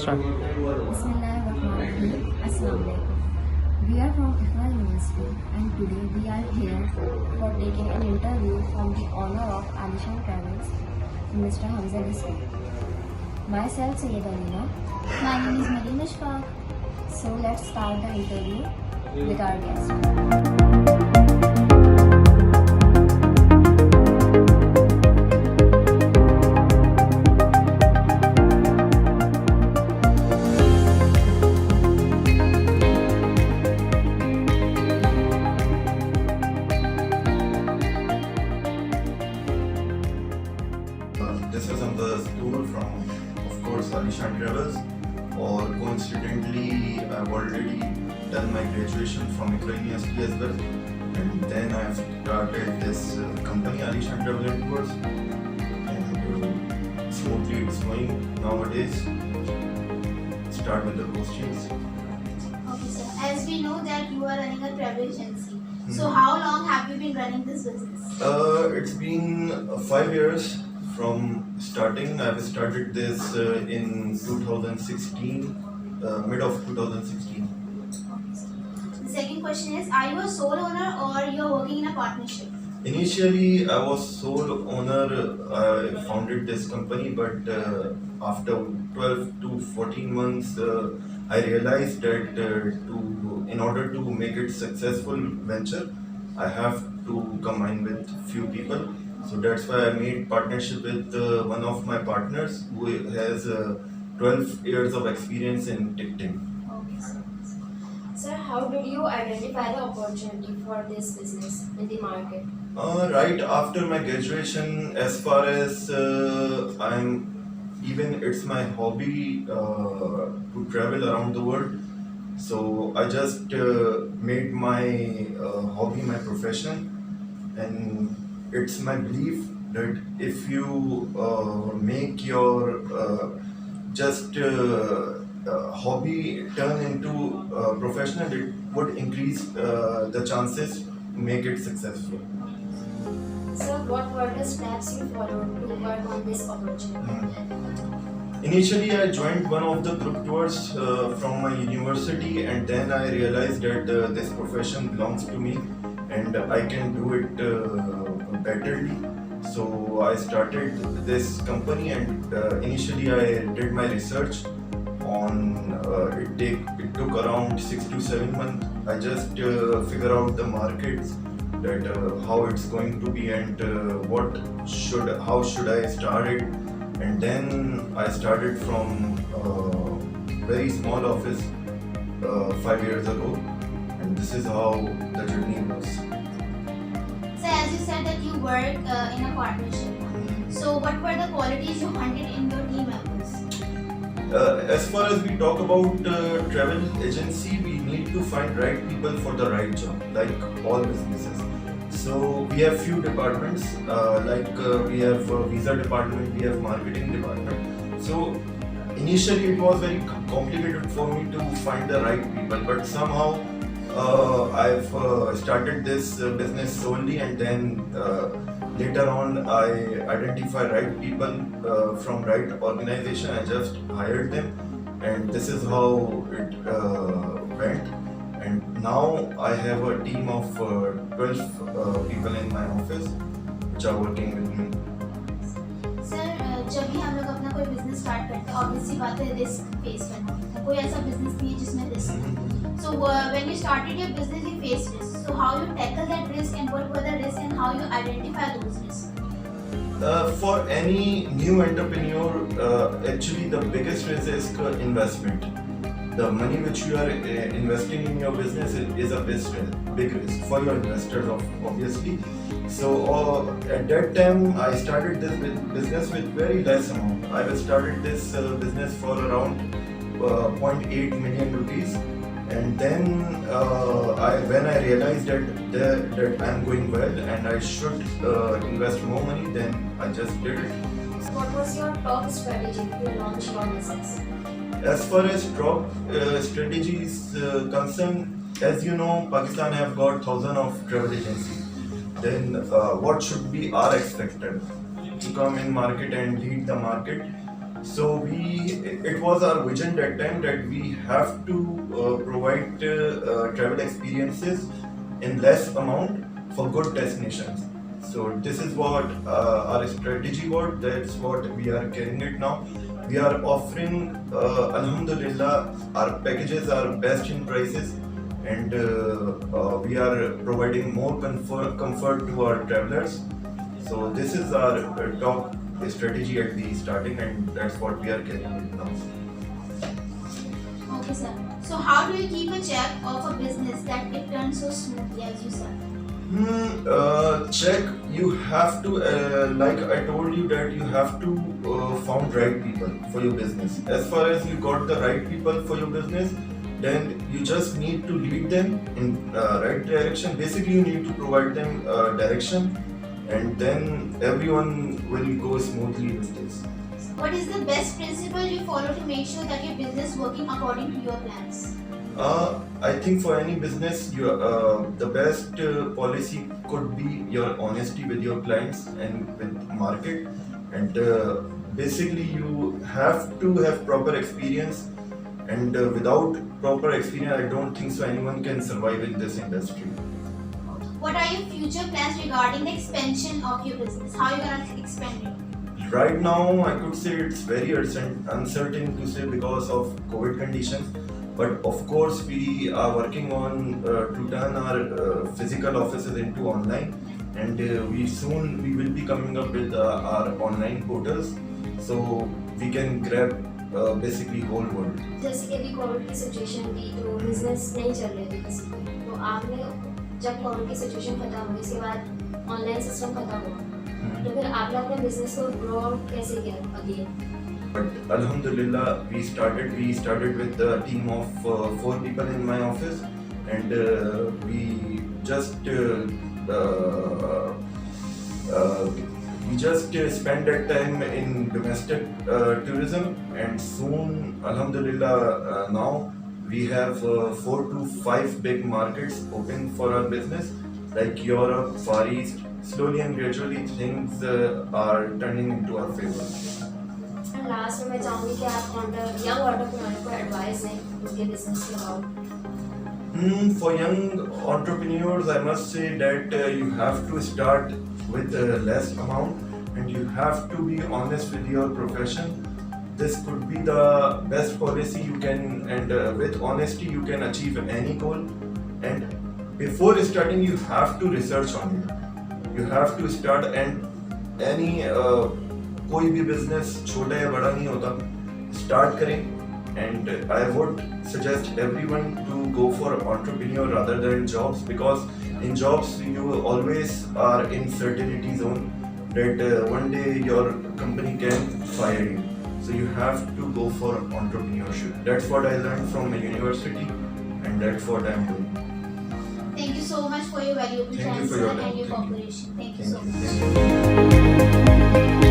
start. Bismillahirrahmanirrahim. Assalamualaikum. We are from IFA University and today we are here for taking an interview from the owner of Alishan Travels, Mr. Hamza Risky. Myself Sayyid Alina. My name is Maryam Ishfaq. So let's start the interview with our guest. This is on the school from, of course, Alishan Travels, or coincidentally, I've already done my graduation from ICRA University as well, and then I've started this company, Alishan Travel and Tours, and smoothly it's going nowadays. Start with the questions. Okay, sir. As we know that you are running a travel agency, so how long have you been running this business? It's been 5 years from starting. I've started this in 2016, mid of 2016. The second question is, are you a sole owner or you are working in a partnership? Initially, I was sole owner. I founded this company, but after 12 to 14 months, I realized that in order to make it successful venture, I have to combine with few people. So that's why I made partnership with one of my partners who has 12 years of experience in ticketing. Okay, sir. Sir, how did you identify the opportunity for this business in the market? Right after my graduation, as far as it's my hobby to travel around the world. So I just made my hobby my profession, and it's my belief that if you make your hobby turn into professional, it would increase the chances to make it successful. Sir, what were the steps you followed to work on this opportunity? Initially, I joined one of the group tours from my university, and then I realized that this profession belongs to me and I can do it betterly. So I started this company, and initially I did my research on it took around 6 to 7 months. I just figure out the markets, that how it's going to be, and how should I start it. And then I started from very small office 5 years ago, and this is how the journey was. So as you said that you work in a partnership. So what were the qualities you hunted in your team members? As far as we talk about travel agency, we need to find right people for the right job, like all businesses. So we have few departments, we have visa department, we have marketing department. So initially it was very complicated for me to find the right people, but somehow I've started this business solely, and then later on I identify right people from right organization. I just hired them, and this is how it went. And now I have a team of 12 people in my office which are working with me. Sir जब भी हम लोग अपना कोई business start करते हैं, obviously बात है रिस्क फेस करना होता है. कोई ऐसा बिजनेस नहीं है जिसमें रिस्क नहीं. So when you started your business, you faced risks. So how you tackle that risk, and what were the risks, and how you identify those risks? For any new entrepreneur, actually the biggest risk is investment. The money which you are investing in your business is a big risk for your investors, obviously. So at that time, I started this business with very less amount. I started this business for around 0.8 million rupees, and then when I realized that I'm going well and I should invest more money, then I just did it. What was your top strategy to launch your business? As far as top strategies concerned, as you know, Pakistan have got thousands of travel agencies. Then what should be our expected to come in market and lead the market? So it was our vision that time that we have to provide travel experiences in less amount for good destinations. So this is what our strategy was. That's what we are carrying it now. We are offering, Alhamdulillah, our packages are best in prices, and we are providing more comfort to our travelers. So this is our top strategy at the starting, and that's what we are carrying it now. Okay, sir. So how do you keep a check of a business that it turns so smoothly, as you said? Check, you have to, like I told you, that you have to found right people for your business. As far as you got the right people for your business, then you just need to lead them in right direction. Basically, you need to provide them direction, and then everyone will go smoothly with this. What is the best principle you follow to make sure that your business is working according to your plans? I think for any business, the best policy could be your honesty with your clients and with market. And basically, you have to have proper experience. And without proper experience, I don't think so anyone can survive in this industry. What are your future plans regarding the expansion of your business? How are you gonna expand it? Right now, I could say it's very uncertain to say because of COVID conditions. But of course, we are working on to turn our physical offices into online, and we will be coming up with our online portals, so we can grab basically whole world. जैसे कि अभी Covid की situation थी तो business नहीं चल रहे थे किसी के, तो आपने जब कोविड की सिचुएशन खत्म हुई इसके बाद ऑनलाइन सिस्टम खत्म हुआ, तो फिर आपने अपने बिजनेस को ग्रो आउट कैसे किया again? But Alhamdulillah, we started with a team of 4 people in my office, and we just spent that time in domestic tourism, and soon, Alhamdulillah, now we have 4 to 5 big markets open for our business, like Europe, Far East. Slowly and gradually, things are turning into our favor. Last में मैं चाहूँगी कि आप young entrepreneur को advice दें उनके business के about. For young entrepreneurs, I must say that you have to start with less amount, and you have to be honest with your profession. This could be the best policy you can, and with honesty you can achieve any goal. And before starting, you have to research on it. You have to start, and any कोई भी business छोटा या बड़ा नहीं होता, start करें. And I would suggest everyone to go for entrepreneur rather than jobs, because in jobs you always are in certainty zone that one day your company can fire you. So you have to go for entrepreneurship. That's what I learned from my university, and that's what I'm doing. Thank you so much for your valuable Thank you time, for your sir, time. and your Thank you. cooperation. Thank you so Thank much. you.